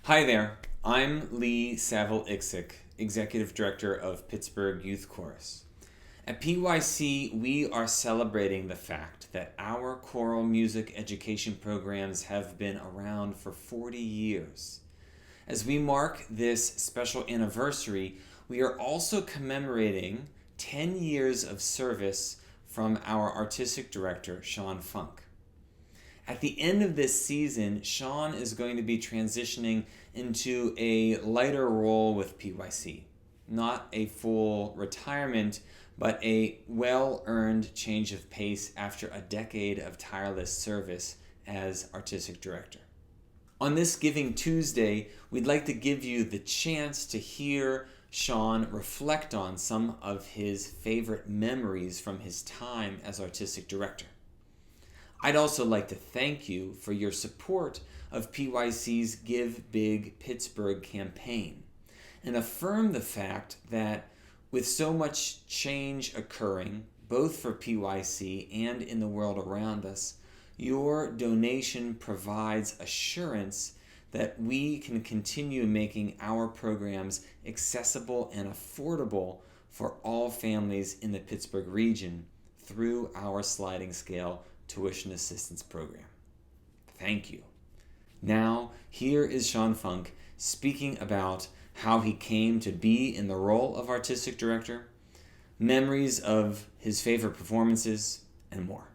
Hi there, I'm Lee Saville-Ixick, Executive Director of Pittsburgh Youth Chorus. At PYC, we are celebrating the fact that our choral music education programs have been around for 40 years. As we mark this special anniversary, we are also commemorating 10 years of service from our artistic director, Sean Funk. At the end of this season, Sean is going to be transitioning into a lighter role with PYC. Not a full retirement, but a well-earned change of pace after a decade of tireless service as artistic director. On this Giving Tuesday, we'd like to give you the chance to hear Sean reflect on some of his favorite memories from his time as artistic director. I'd also like to thank you for your support of PYC's GiveBig Pittsburgh campaign and affirm the fact that with so much change occurring, both for PYC and in the world around us, your donation provides assurance that we can continue making our programs accessible and affordable for all families in the Pittsburgh region through our sliding scale tuition assistance program. Thank you. Now, here is Sean Funk speaking about how he came to be in the role of artistic director, memories of his favorite performances, and more.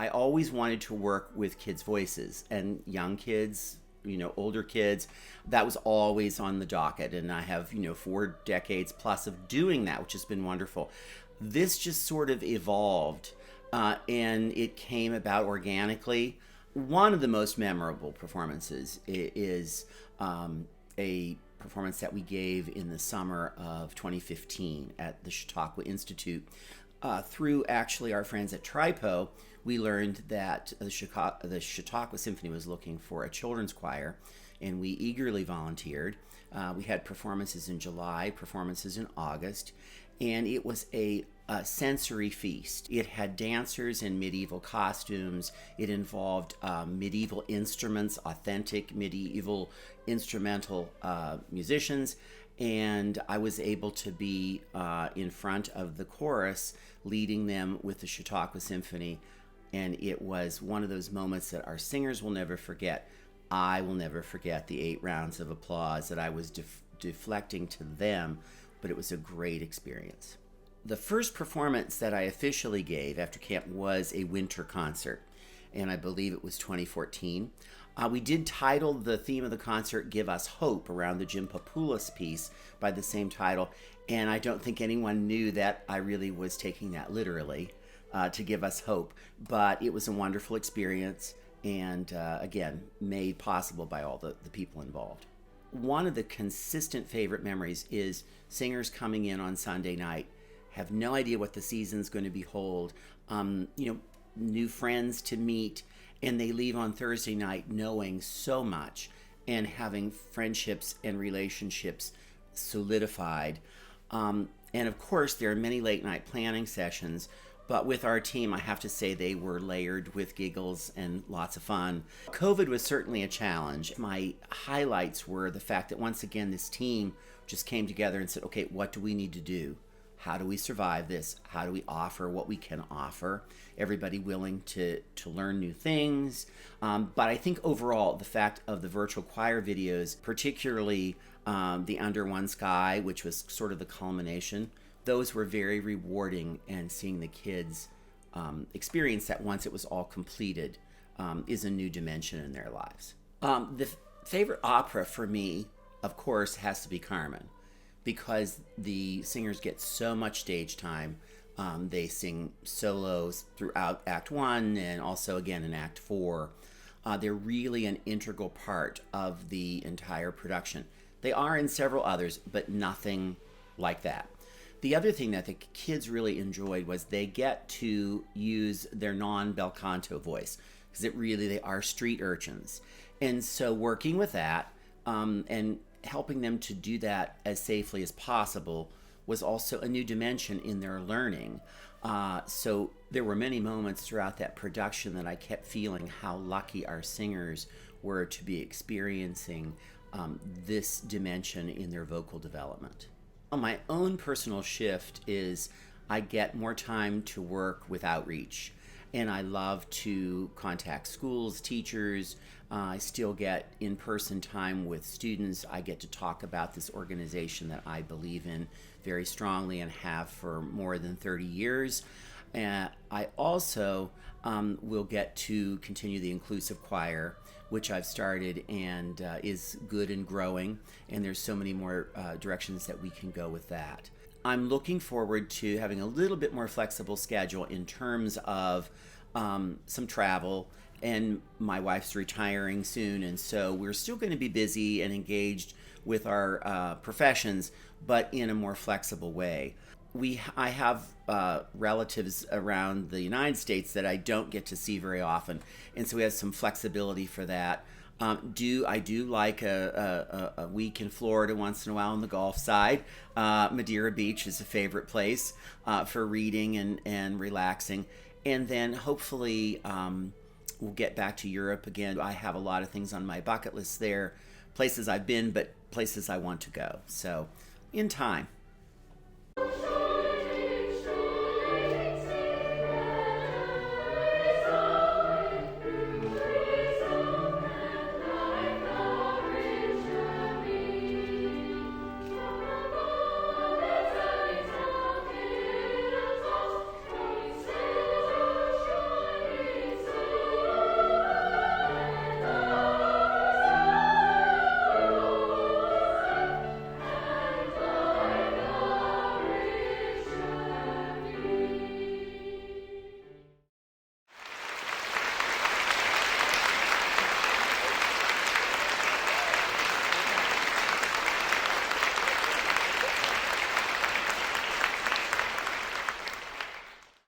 I always wanted to work with kids' voices and young kids, older kids. That was always on the docket. And I have, 4 decades plus of doing that, which has been wonderful. This just sort of evolved and it came about organically. One of the most memorable performances is a performance that we gave in the summer of 2015 at the Chautauqua Institute. Through actually our friends at Tripo, we learned that the Chautauqua Symphony was looking for a children's choir, and we eagerly volunteered. We had performances in July, performances in August, and it was a sensory feast. It had dancers in medieval costumes. It involved medieval instruments, authentic medieval instrumental musicians, and I was able to be in front of the chorus leading them with the Chautauqua Symphony, and it was one of those moments that our singers will never forget. I will never forget the 8 rounds of applause that I was deflecting to them, but it was a great experience. The first performance that I officially gave after camp was a winter concert, and I believe it was 2014. We did title the theme of the concert Give Us Hope around the Jim Papoulis piece by the same title, and I don't think anyone knew that I really was taking that literally to give us hope, but it was a wonderful experience and again, made possible by all the people involved. One of the consistent favorite memories is singers coming in on Sunday night, have no idea what the season's going to behold, new friends to meet, and they leave on Thursday night knowing so much and having friendships and relationships solidified. And of course, there are many late night planning sessions, but with our team, I have to say they were layered with giggles and lots of fun. COVID was certainly a challenge. My highlights were the fact that once again, this team just came together and said, okay, what do we need to do? How do we survive this? How do we offer what we can offer? Everybody willing to learn new things. But I think overall, the fact of the virtual choir videos, particularly the Under One Sky, which was sort of the culmination, those were very rewarding, and seeing the kids experience that once it was all completed is a new dimension in their lives. The favorite opera for me, of course, has to be Carmen, because the singers get so much stage time. They sing solos throughout Act 1 and also again in Act 4. They're really an integral part of the entire production. They are in several others, but nothing like that. The other thing that the kids really enjoyed was they get to use their non-bel canto voice, because they are street urchins. And so working with that and helping them to do that as safely as possible was also a new dimension in their learning. So there were many moments throughout that production that I kept feeling how lucky our singers were to be experiencing this dimension in their vocal development. My own personal shift is I get more time to work with outreach, and I love to contact schools, teachers. I still get in-person time with students. I get to talk about this organization that I believe in very strongly and have for more than 30 years. And I also will get to continue the inclusive choir, which I've started and is good and growing. And there's so many more directions that we can go with that. I'm looking forward to having a little bit more flexible schedule in terms of some travel, and my wife's retiring soon, and so we're still going to be busy and engaged with our professions, but in a more flexible way. I have relatives around the United States that I don't get to see very often, and so we have some flexibility for that. I do like a week in Florida once in a while on the Gulf side. Madeira Beach is a favorite place for reading and relaxing. And then hopefully we'll get back to Europe again. I have a lot of things on my bucket list there, places I've been, but places I want to go. So in time.